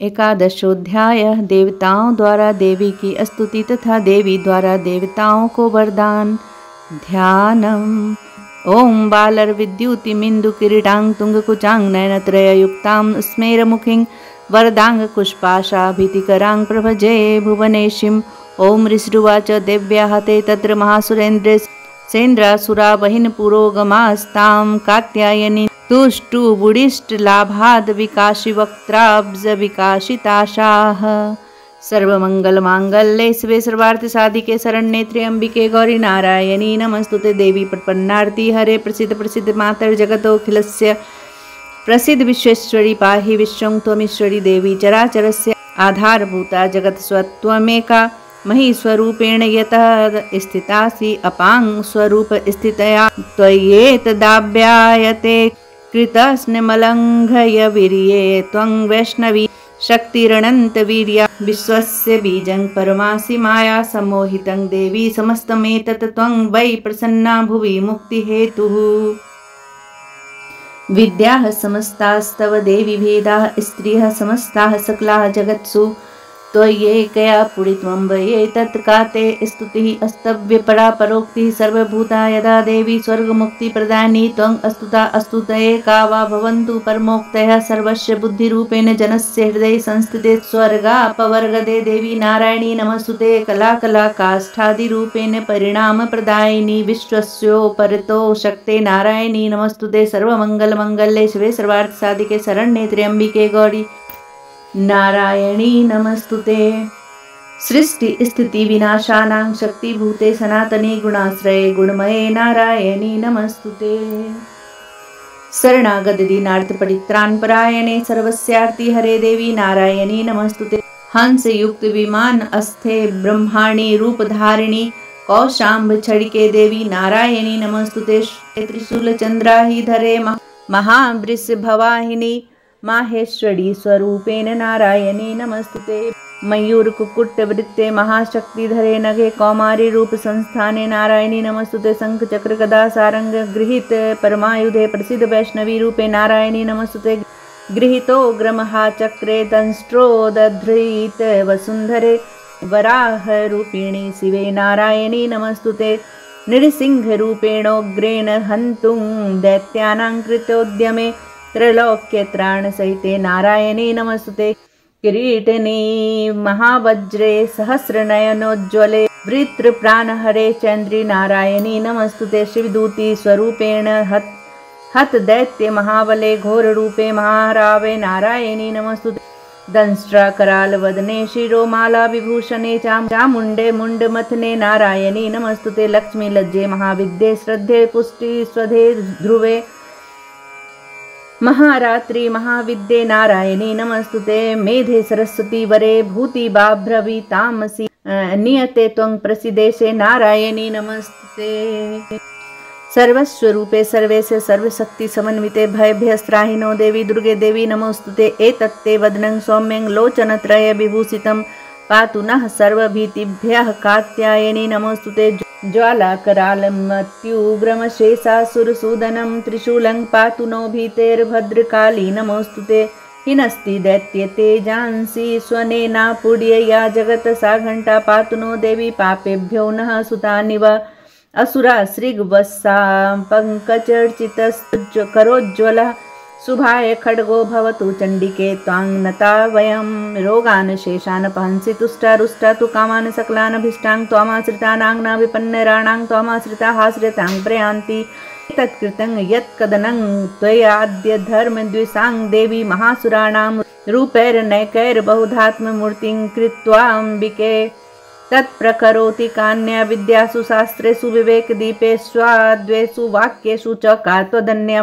एकादशोध्याय देवताओं द्वारा देवी की स्तुति तथा देवी द्वारा देवताओं को वरदान। ध्यानम। ओम बालर्विद्युतिमिन्दु किरीटांग तुंगकुचांग नयनत्रययुक्तां स्मेरमुखीं वरदांग पुष्पाशाभितिकरां प्रभजे भुवनेशीं। ओम ऋषिरुवाच देव्याः ते तत्र महासुरेन्द्रे सेन्द्रासुरा बहिन पुरोगमास्तां कात्यायनी तुष्टुबुडिष्टलाभाद् विकाशी वक्त्राब्ज विकाशिताशाः। सर्वमंगलमांगल्ये शिवे सर्वार्थ साधिके शरण्ये त्र्यंबिके गौरी नारायणी नमस्तुते। देवी प्रपन्नार्ति हरे प्रसिद्ध प्रसिद्ध मातर जगतोऽखिलस्य प्रसिद्ध विश्वेश्वरी पाहि विश्वं त्वमीश्वरी देवी चराचरस्य आधारभूता जगत्स्वत्वमेका महीस्वरूपेण यतः स्थितासि अपां स्वरूप स्थितया त्वय्येतदाभ्यायते कृतस्नमलङ्घय वीर्ये त्वं वैष्णवी शक्तिरनन्तवीर्या विश्वस्य बीजं परमासि माया सम्मोहितं देवी समस्तमेतत् त्वं वै प्रसन्ना भुवि मुक्तिहेतुः। विद्याः समस्तास्तव देवी भेदाः स्त्रियः समस्ताः सकलाः जगत्सु त्वय्येकया पुडित्वं वये तत्काते स्तुतिः अस्तव्य परा परोक्तिः सर्वभूता यदा देवी स्वर्गमुक्तिप्रदायिनी त्वं अस्तुता अस्तुतये का वा भवन्तु परमोक्तयः सर्वस्य बुद्धिरूपेण जनस्य हृदये संस्थिते स्वर्गापवर्गदे देवी नारायणी नमस्तुते। कला काष्ठादिरूपेण परिणामप्रदायिनी विश्वस्योपरितो शक्ते नारायणी नमस्तुते। सर्वमङ्गलमङ्गल्ये शिवे सर्वार्थसाधिके शरण्ये त्र्यंबिके गौरी नारायणी नमस्तुते। सृष्टि स्थिति विनाशानां शक्तिभूते सनातने गुणाश्रये गुणमये नारायणी नमस्तुते। शरणागत दीनार्थ परित्राणपरायणे सर्वस्यार्ति हरे देवी नारायणी नमस्तुते। हंस युक्त विमान अस्थे ब्रह्माणी रूपधारिणी कौशाम्भ छड़िके देवी नारायणी नमस्तुते। त्रिशूल चंद्राहि धरे महावृषभवाहिनी माहेश्वरी स्वरूपेण नारायणी नमस्तुते। मयूर कुक्कुट वृत्ते महाशक्तिधरे नगे कौमारी रूप संस्थाने नारायणी नमस्तुते। शंख चक्र गदा सारंग गृहीत परमायुधे प्रसिद्ध वैष्णवी रूपे नारायणी नमस्तुते। गृहीतो ग्रमहा चक्रे दंष्ट्रो दधृत वसुंधरे वराह रूपिणी शिवे नारायणी नमस्तुते। नृसिंह रूपेणोग्रेण हन्तुं दैत्यानां कृतोद्यमे त्रैलोक्यत्राण सहिते नारायणी नमस्तुते। किरीटिनी महावज्रे सहस्रनयनोज्ज्वले वृत्र प्राणहरे चंद्री नारायणी नमस्तुते। शिवदूती स्वरूपेण हत दैत्य महाबले घोर रूपे महारावे नारायणी नमस्तुते। दंष्ट्रा कराल वदने शिरोमाला विभूषणे चामुंडे मुंडमथने नारायणी नमस्तुते। लक्ष्मी लज्जे महाविद्ये श्रद्धे पुष्टि स्वधे ध्रुवे महारात्रि महाविद्ये नारायणी नमस्तुते। मेधे सरस्वती वरे भूति बाभ्रवी तामसी नियते त्वं प्रसिदेशे नारायणी नमस्तुते। सर्वस्वरूपे सर्वेशे सर्वशक्ति समन्विते भयभ्यस्त्राहिनो देवी दुर्गे देवी नमोस्तुते। एतत्ते वदनं सौम्यं लोचनत्रय विभूषितं पातु नः सर्वभीतिभ्यः कात्यायनी नमोस्तुते। ज्वालाकरालमत्युग्रमशेषासुरसूदनं त्रिशूलं पातु नो भीतेर्भद्रकाली नमोस्तुते। हिनस्ति दैत्य तेजांसि स्वनेनापुड्य या जगत सा घंटा पातु नो देवी पापेभ्यो नः सुतानिव। असुरा श्रीगवत्सा पंकचर्चितस्तुजकरोज्ज्वलः शुभाय खड्गो भवतु चंडिके त्वां नता वयं। रोगान् शेषान् पहंसि तुष्टारुष्टा तु कामान् सकलान् अभीष्टां त्वामाश्रितानां न विपन्नराणां त्वामाश्रिताः आश्रितां प्रयान्ति। तत्कृतं यत्कदनं त्वयाद्य धर्मद्विषां देवी महासुराणां रूपैर्नैकैर्बहुधात्ममूर्तिं कृत्वाम्बिके तत्प्रकरोति कान्या विद्यासु शास्त्रेषु विवेकदीपेष्वाद्वेषु वाक्येषु च का त्वदन्या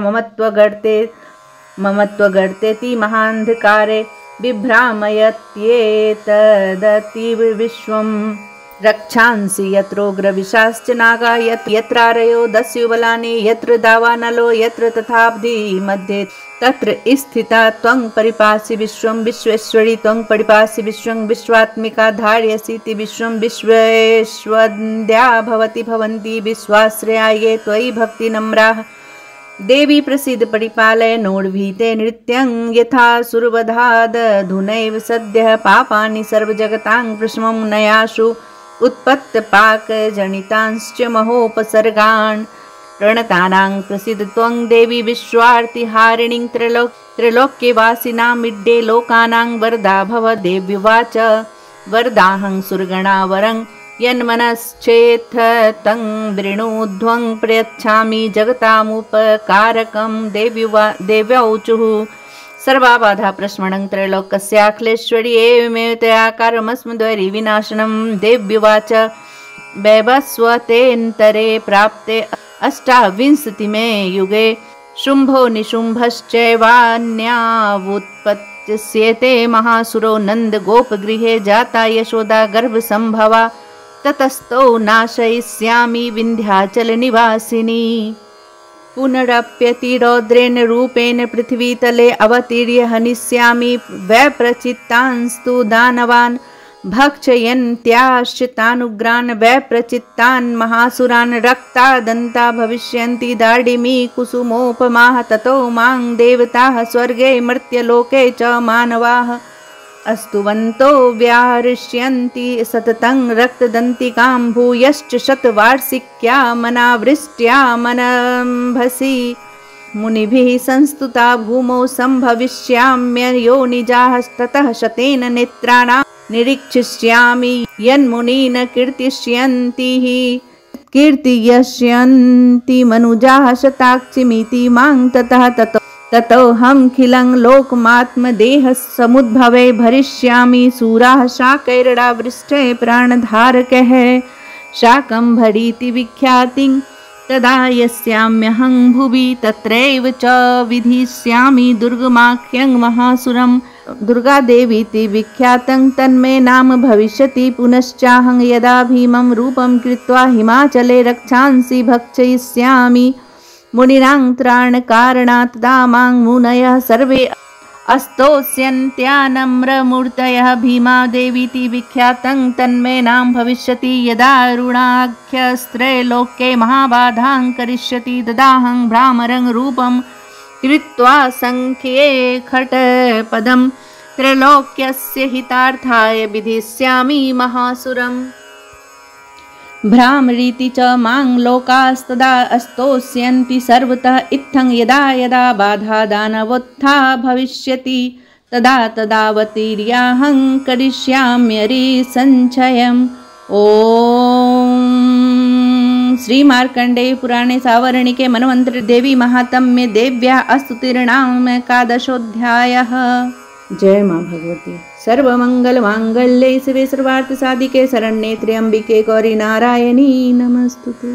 ममत्वगर्तेति महान्धकारे बिभ्रामयत्येतदतीव विश्वम्। रक्षांसि यत्रोग्रविशाश्च नागा यत्रारयो दस्युबलानि यत्र दावानलो यत्र तथाब्धि मध्ये तत्र स्थिता त्वं परिपासि विश्वं। विश्वेश्वरी त्वं परिपासि विश्वं विश्वात्मिका धारयसीति विश्वं। विश्वेश्वन्द्या भवति भवन्ति विश्वाश्रया ये त्वयि भक्तिनम्राः देवी प्रसीद परिपालय नोर्भीते नृत्यं यथा सुरवधादधुनैव सद्यः पापानि सर्वजगतां प्रशमं नयाशु उत्पत्तपाकजनितांश्च महोपसर्गान् प्रणतानां प्रसीद त्वं देवी विश्वार्तिहारिणीं त्रैलोक्यवासिनां मिड्डे लोकानां वरदा भव देव्युवाच वरदाहं सुरगणावरं यन्मनश्चेत्थ तं वृणुध्वं प्रयच्छामि जगतामुपकारकं देव्यौचुः सर्वाबाधा प्रश्मणं त्रैलोक्यस्याखिलेश्वरी एवमेव तया कारमस्मद्वैरी विनाशनं देव्युवाच वैवस्वतेऽन्तरे प्राप्ते अष्टाविंशतिमे युगे शुम्भो निशुम्भश्चैवान्यावुत्पत्स्येते महासुरो नन्दगोपगृहे जाता यशोदा गर्भसम्भवा ततस्तौ नाशयिष्यामि विन्ध्याचलनिवासिनी पुनरप्यतिरौद्रेण रूपेण पृथ्वीतले अवतीर्य हनिष्यामि वैप्रचित्तांस्तु दानवान् भक्षयन्त्याश्रितानुग्रान् वैप्रचित्तान् महासुरान् रक्तादन्ता भविष्यन्ति दाडिमी कुसुमोपमाः ततो मां देवताः स्वर्गे मर्त्यलोके च मानवाः अस्तुवन्तो व्याहृष्यन्ति सततं रक्तदन्तिकां भूयश्च शतवार्षिक्या मनावृष्ट्या मनम्भसि मुनिभिः संस्तुता भूमौ सम्भविष्याम्ययोनिजाः ततः शतेन नेत्राणां निरीक्षिष्यामि यन्मुनीन् कीर्तयिष्यन्ति मनुजाः शताक्षिमिति मां ततोऽहं खिलं लोकमात्मदेहः समुद्भवे भरिष्यामि सूराः शाकैरडावृष्टे प्राणधारकः शाकम्भरीति विख्यातिं तदा यस्याम्यहं भुवि तत्रैव च विधिष्यामि दुर्गमाख्यं महासुरं दुर्गादेवीति विख्यातं तन्मे नाम भविष्यति पुनश्चाहं यदा भीमं रूपं कृत्वा हिमाचले रक्षांसि भक्षयिष्यामि मुनिनां त्राणकारणात् तदा मां मुनयः सर्वे अस्तोष्यन्त्यानम्रमूर्तयः भीमादेवीति विख्यातं तन्मे नाम भविष्यति यदा रुणाख्यस्त्रैलोक्ये महाबाधां करिष्यति तदाहं भ्रामरं रूपं कृत्वा संख्ये खटपदं त्रैलोक्यस्य हितार्थाय विधिष्यामि महासुरम् भ्रामरीति च मां लोकास्तदा अस्तोष्यन्ति सर्वतः इत्थं यदा यदा बाधा दानवोत्था भविष्यति तदा तदावतीर्याहं करिष्याम्यरिसञ्चयम् ॐ श्री मार्कण्डेय पुराणे सावर्णिके मनवंतर देवी महात्म्ये देव्या स्तुतिर्नाम एकादशोऽध्यायः। जय मां भगवती। सर्वमंगल मांगल्ये शिवे सर्वार्थ साधिके शरण्ये त्र्यंबिके गौरी नारायणी नमस्तुते।